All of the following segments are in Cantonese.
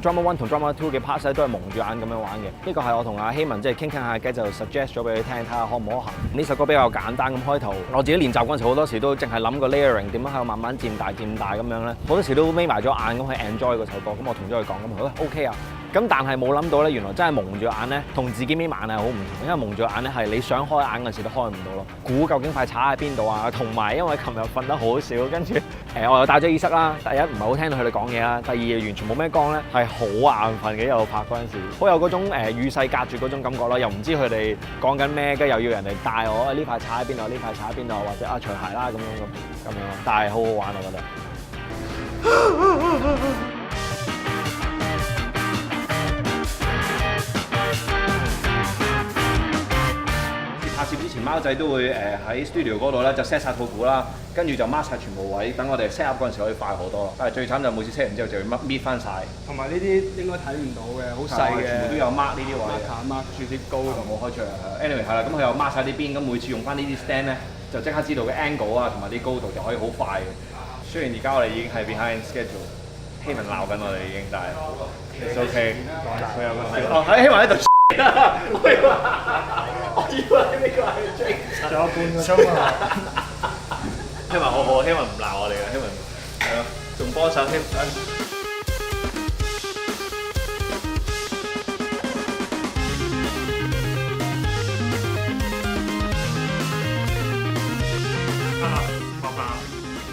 Drama One 同 Drama Two 嘅 part 咧都係蒙住眼咁樣玩嘅。呢個係我同阿希文即係傾下偈就 suggest 咗俾佢聽，睇下可唔可行。呢首歌比較簡單咁開頭，我自己練習嗰陣時好多時都淨係諗個 layering 點樣喺度慢慢漸大咁樣咧，好多時都眯埋咗眼咁去 enjoy 嗰首歌。咁我同咗佢講咁，佢 OK 啊。咁但係冇諗到咧，原來真係蒙住眼咧，同自己眯埋眼係好唔同。因為蒙住眼咧係你想開眼嗰陣時都開唔到咯。估究竟塊踩喺邊度啊？同埋因為琴日瞓得好少，跟住我又戴咗耳塞啦。第一唔係好聽到佢哋講嘢啦，第二完全冇咩光咧，係好眼瞓嘅。一路拍嗰陣時，好有嗰種與世隔絕嗰種感覺啦。又唔知佢哋講緊咩，跟住又要人哋帶我呢塊踩喺邊度，呢塊踩喺邊度，或者除鞋啦咁樣。但係好好玩我覺得。拍攝之前，貓仔都會喺 studio 嗰度咧就 set 晒套鼓啦，跟住就 mark 晒全部位，等我哋 set up 嗰陣時可以快好多咯。但係最慘就每次 set 完之後就要搣翻晒，同埋呢啲應該睇唔到嘅，好細嘅，全部都有 mark 呢啲位 mark 住啲高度。冇開出嚟。anyway 係啦，咁佢又 mark 晒啲邊，咁每次用翻呢啲 stand 咧，就即刻知道嘅 angle 啊同埋啲高度就可以好快嘅。雖然而家我哋已經係 behind schedule， 希文鬧緊我哋已經，但係 it's OK。佢有個喺希文喺度。我以為呢個係 Jake， 仲有半個鐘啊！希文好好，希文唔鬧我哋嘅，希文係咯，仲幫手添。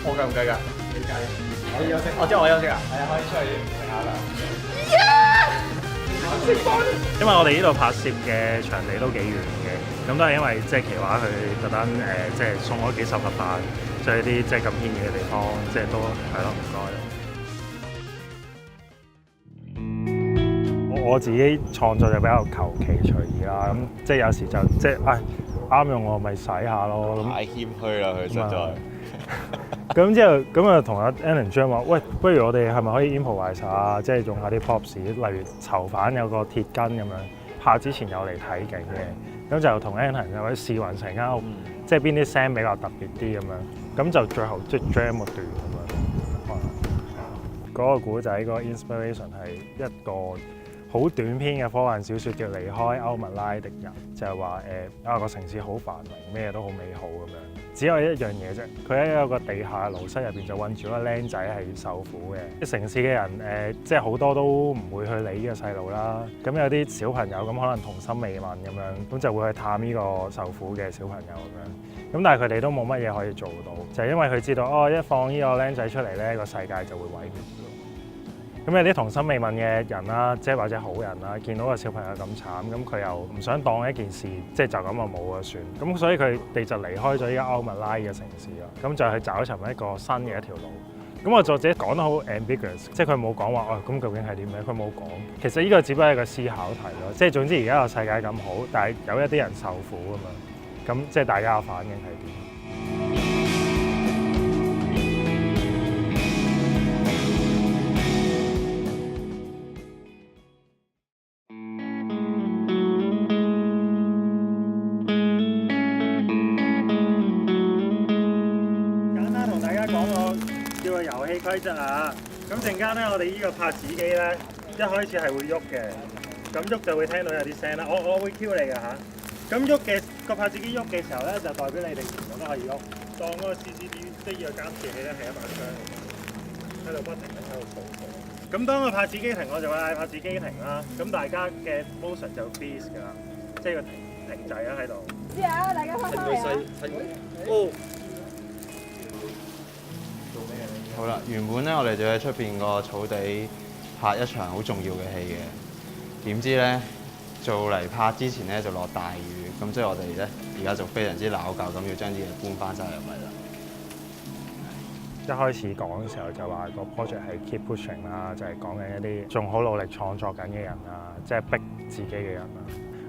我計唔計㗎？你計，可以休息。即係我休息啊？係啊，可以出去食下啦。因為我哋呢度拍攝嘅場地都幾遠嘅，咁都係因為即係奇華佢特登即係送咗幾十盒飯，去啲即係咁偏遠嘅地方，即係都係咯，唔該。我自己創作就比較求其隨意啦，咁即係有時就即係啱用我咪使下咯。太謙虛啦，佢實在。咁之後咁啊，同阿 Alan Jam 話：喂，不如我哋係咪可以 improvise 啊？即係用下啲 props，例如囚犯有個鐵根咁樣，拍之前有嚟睇景嘅。咁就同 Alan 有啲試勻成間屋，即係邊啲聲比較特別啲咁樣。咁就最後即係 jam 個段咁樣。嗰個古仔嗰個 inspiration 係一個好短篇嘅科幻小説叫《離開歐麥拉的人》，就係話個城市好繁榮，咩都好美好咁樣。只有一樣嘢啫，佢喺一個地下嘅爐室入邊就韞住個僆仔係受苦嘅。啲城市嘅人即係好多都唔會去理呢個細路啦。咁有啲小朋友咁可能童心未泯咁樣，咁就會去探呢個受苦嘅小朋友咁樣。咁但係佢哋都冇乜嘢可以做到，就係因為佢知道一放呢個僆仔出嚟咧，個世界就會毀滅。咁有啲童心未泯嘅人啦，即係或者好人啦，見到個小朋友咁慘，咁佢又唔想當一件事，即係就咁就冇咗算。咁所以佢哋就離開咗呢個歐麥拉嘅城市啦，咁就去找尋一個新嘅一條路。咁我作者講得好 ambiguous， 即係佢冇講話咁究竟係點樣，佢冇講。其實呢個只不過係一個思考題咯，即係總之而家個世界咁好，但係有一啲人受苦啊嘛，咁即係大家嘅反應係點？規則啊！咁陣間咧，我哋呢個拍子機咧，一開始係會喐嘅，咁喐就會聽到有啲聲啦。我會 Q 你嘅嚇。咁喐嘅個拍子機喐嘅時候咧，就代表你哋全部都可以喐。當嗰個 CCD 即係呢個監視器咧係一把槍嚟嘅，喺度不停咁喺度掃掃。咁當個拍子機停，我就會嗌拍子機停啦。咁大家嘅 motion 就 freeze 㗎啦，即係個停滯啦喺度。知啊，大家翻返嚟啊！好啦，原本咧我哋就喺出邊個草地拍一場好重要嘅戲嘅，點知咧做嚟拍之前咧就落大雨，咁所以我哋咧而家就非常之鬧交，咁要將啲嘢搬翻晒入嚟啦。一開始講嘅時候就話個 project 係 keep pushing 啦，就係講緊一啲仲好努力創作緊嘅人啊，即係逼自己嘅人啊。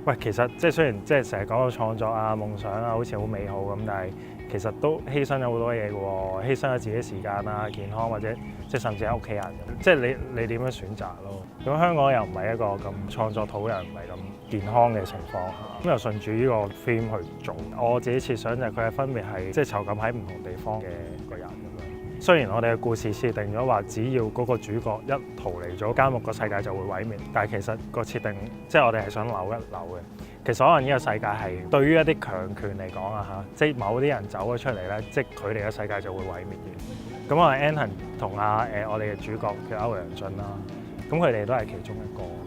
喂，其實即係雖然即係成日講到創作啊、夢想啊，好似好美好咁，但係其實都犧牲咗好多嘢嘅喎，犧牲咗自己時間啊、健康或者即係甚至係屋企人咁，即係你點樣選擇咯？咁香港又唔係一個咁創作土壤唔係咁健康嘅情況下，咁又順住呢個 theme 去做。我自己設想就係佢係分別係即係囚禁喺唔同地方嘅個人咁樣。雖然我哋嘅故事設定咗話，只要嗰個主角一逃離咗監獄，個世界就會毀滅。但係其實個設定即係我哋係想扭一扭嘅。其實可能呢個世界係對於一啲強權嚟講啊嚇，即係某啲人走咗出嚟咧，即係佢哋嘅世界就會毀滅嘅。咁我係 Anton 同我哋嘅主角叫歐陽俊啦，咁佢哋都係其中一個。